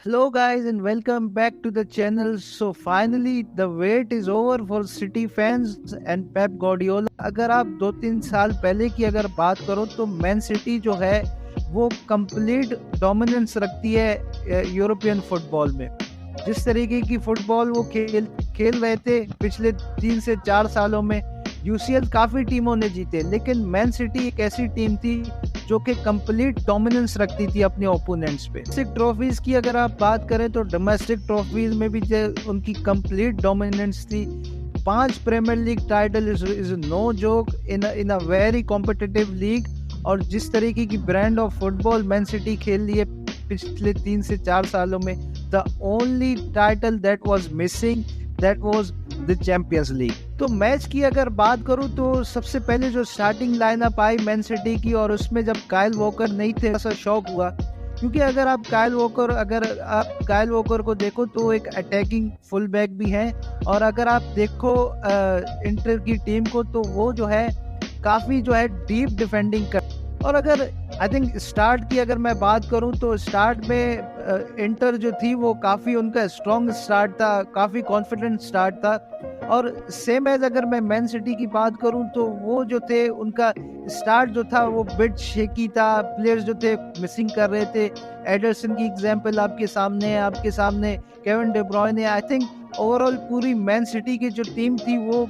Hello guys and welcome back to the channel. So finally the wait is over for City fans and Pep Guardiola. अगर आप 2-3 साल पहले की अगर बात करो तो मैन सिटी जो है वो कंप्लीट डोमिनेंस रखती है यूरोपियन फुटबॉल में। जिस तरीके की फुटबॉल वो खेल खेल रहे थे पिछले 3 से 4 सालों में, यूसीएल काफ़ी टीमों ने जीते, लेकिन मैन सिटी एक ऐसी टीम थी जो कि कंप्लीट डोमिनेंस रखती थी अपने ओपोनेंट्स पे। डोमेस्टिक ट्रॉफीज की अगर आप बात करें तो डोमेस्टिक ट्रॉफीज में भी उनकी कंप्लीट डोमिनेंस थी। 5 premier league title is no joke in a very competitive league. और जिस तरीके की brand of football Man City खेल रही है पिछले 3 से 4 सालों में, the only title that was missing that was the champions league. तो मैच की अगर बात करूं तो सबसे पहले जो स्टार्टिंग लाइनअप आई मैन सिटी की, और उसमें जब काइल वॉकर नहीं थे ऐसा शौक हुआ, क्योंकि अगर आप काइल वॉकर को देखो तो एक अटैकिंग फुल बैक भी है, और अगर आप देखो इंटर की टीम को तो वो जो है काफ़ी जो है डीप डिफेंडिंग कर। और अगर आई थिंक स्टार्ट की अगर मैं बात करूं तो स्टार्ट में इंटर जो थी वो काफ़ी उनका स्ट्रॉन्ग स्टार्ट था, काफ़ी कॉन्फिडेंट स्टार्ट था। और सेम एज अगर मैं मैन सिटी की बात करूं तो वो जो थे उनका स्टार्ट जो था वो बिट शेकी था, प्लेयर्स जो थे मिसिंग कर रहे थे। एडरसन की एग्जांपल आपके सामने Kevin day ब्रुयने। I think overall पूरी मैन सिटी की जो टीम थी वो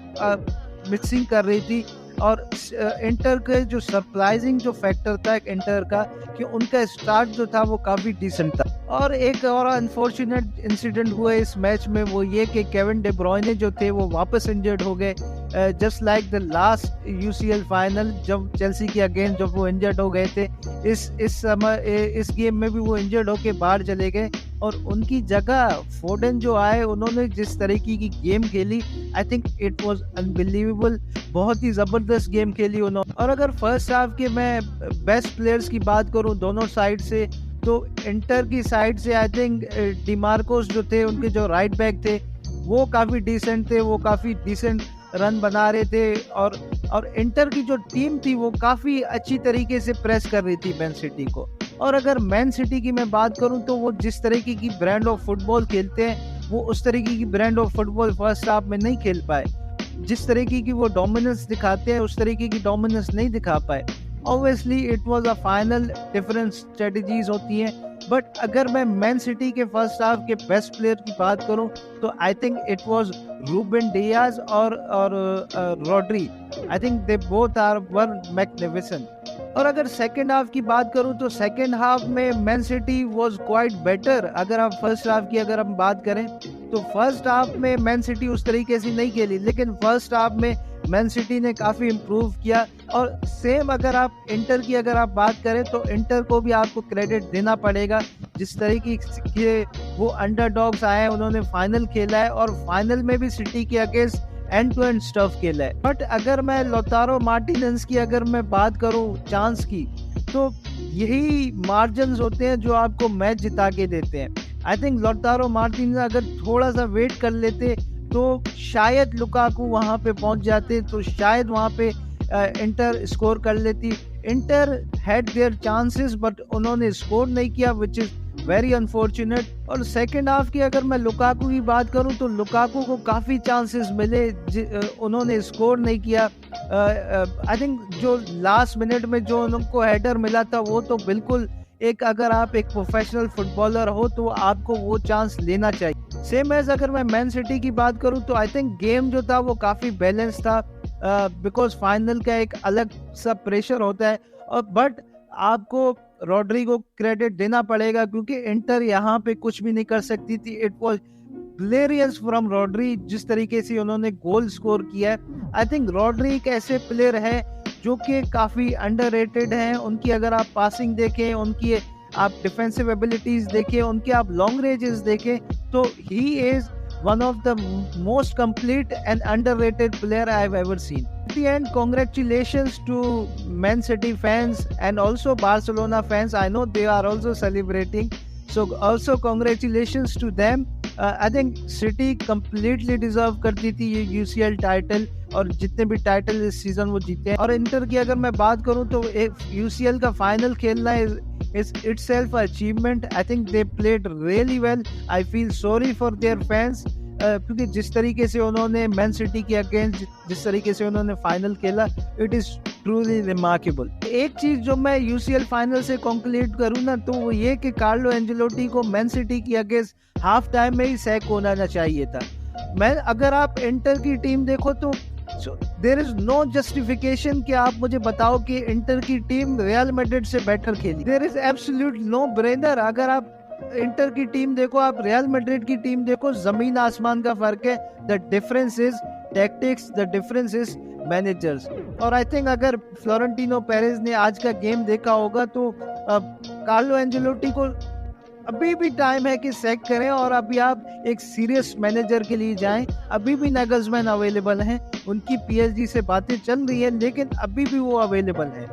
मिक्सिंग कर रही थी। और इंटर के जो सरप्राइजिंग जो फैक्टर था इंटर का, कि उनका स्टार्ट जो था वो काफ़ी डिसेंट था। और एक और अनफॉर्चुनेट इंसिडेंट हुआ इस मैच में, वो ये कि केविन डे ब्रुयने जो थे वो वापस इंजर्ड हो गए, just like the last UCL final जब चेल्सी के अगेंस्ट जब वो इंजर्ड हो गए थे। इस गेम में भी वो इंजर्ड होके बाहर चले गए, और उनकी जगह फोर्डन जो आए, उन्होंने जिस तरीके की गेम खेली, आई थिंक इट वाज अनबिलीवेबल। बहुत ही ज़बरदस्त गेम खेली उन्होंने। और अगर फर्स्ट हाफ के मैं बेस्ट प्लेयर्स की बात करूं दोनों साइड से, तो इंटर की साइड से आई थिंक डिमार्कोस जो थे, उनके जो राइट बैक थे वो काफ़ी डिसेंट थे, वो काफ़ी डिसेंट रन बना रहे थे। और इंटर की जो टीम थी वो काफ़ी अच्छी तरीके से प्रेस कर रही थी मैन सिटी को। और अगर मैन सिटी की मैं बात करूं तो वो जिस तरीके की ब्रांड ऑफ फुटबॉल खेलते हैं वो उस तरीके की brand of football first half में नहीं खेल पाए। जिस तरीके की वो डोमिनेंस दिखाते हैं उस तरीके की डोमिनेंस नहीं दिखा पाए। Obviously it was a final, different strategies होती हैं। बट अगर मैं मैन सिटी के फर्स्ट हाफ के बेस्ट प्लेयर की बात करूं तो I think it was Ruben Dias और Rodri. I think they both are were magnificent. और अगर सेकेंड हाफ की बात करूं तो सेकेंड हाफ में Man City was quite better. अगर आप फर्स्ट हाफ की अगर हम बात करें तो फर्स्ट हाफ में मैन सिटी उस तरीके से नहीं खेली, लेकिन फर्स्ट हाफ में मैन सिटी ने काफ़ी इम्प्रूव किया। और सेम अगर आप इंटर की अगर आप बात करें तो इंटर को भी आपको क्रेडिट देना पड़ेगा। जिस तरीके के वो अंडरडॉग्स आए हैं, उन्होंने फाइनल खेला है, और फाइनल में भी सिटी के against end to end stuff खेला है। बट अगर मैं लौतारो मार्टिनेज की अगर मैं बात करूं चांस की, तो यही मार्जिन्स होते हैं जो आपको मैच जिता के देते हैं। आई थिंक लौतारो मार्टिनेज अगर थोड़ा सा वेट कर लेते तो शायद लुकाकू वहां पे पहुंच जाते, तो शायद वहां पे इंटर स्कोर कर लेती। Inter had there chances but उन्होंने स्कोर नहीं किया, विच इज वेरी अनफॉर्चुनेट। और सेकेंड हाफ की अगर मैं लुकाकू की बात करूं तो लुकाकू को काफ़ी चांसेस मिले, उन्होंने स्कोर नहीं किया। आई थिंक जो लास्ट मिनट में जो उनको हेडर मिला था वो तो बिल्कुल एक, अगर आप एक प्रोफेशनल फुटबॉलर हो तो आपको वो चांस लेना चाहिए। सेम एज अगर मैं मैन सिटी की बात करूं तो आई थिंक गेम जो था वो काफ़ी बैलेंस था, बिकॉज फाइनल का एक अलग सा प्रेशर होता है। और बट आपको रॉड्री को क्रेडिट देना पड़ेगा, क्योंकि इंटर यहाँ पे कुछ भी नहीं कर सकती थी। इट वॉज ग्लेरियस फ्रॉम रॉड्री, जिस तरीके से उन्होंने गोल स्कोर किया है। आई थिंक रॉड्री एक ऐसे प्लेयर है जो कि काफ़ी अंडररेटेड हैं। उनकी अगर आप पासिंग देखें, उनकी आप डिफेंसिव एबिलिटीज देखें, उनके आप लॉन्ग रेंजेस देखें, तो he is one of the most complete and underrated player I've ever seen. At the end, congratulations to Man City fans and also Barcelona fans. I know they are also celebrating. So also congratulations to them. I think City completely deserve करती थी ये UCL title, और जितने भी title इस season वो जीते हैं। और इंटर की अगर मैं बात करूं तो एक UCL का फाइनल खेलना is itself an achievement. I think they played really well. I feel sorry for their fans, क्योंकि जिस तरीके से उन्होंने मैन सिटी के अगेंस्ट जिस तरीके से उन्होंने फाइनल खेला, इट इज ट्रूली रिमार्केबल। एक चीज जो मैं यूसीएल फाइनल से कंक्लूड करूँ ना, तो वो ये कि कार्लो एंजेलोटी को मैन सिटी के अगेंस्ट हाफ टाइम में ही सैक होना चाहिए था। अगर आप इंटर की टीम देखो तो देयर इज नो जस्टिफिकेशन कि आप मुझे बताओ कि इंटर की टीम रियल मैड्रिड से बेटर खेली। There is absolute no brainer. अगर आप इंटर की टीम देखो, आप रियल मैड्रिड की टीम देखो, जमीन आसमान का फर्क है। The difference is tactics, the difference is managers. और आई थिंक अगर फ्लोरेंटिनो पेरेज ने आज का गेम देखा होगा तो कार्लो एंजेलोटी को अभी भी टाइम है कि सैक करें, और अभी आप एक सीरियस मैनेजर के लिए जाएं। अभी भी नगल्समैन अवेलेबल हैं, उनकी पीएसजी से बातें चल रही है, लेकिन अभी भी वो अवेलेबल है।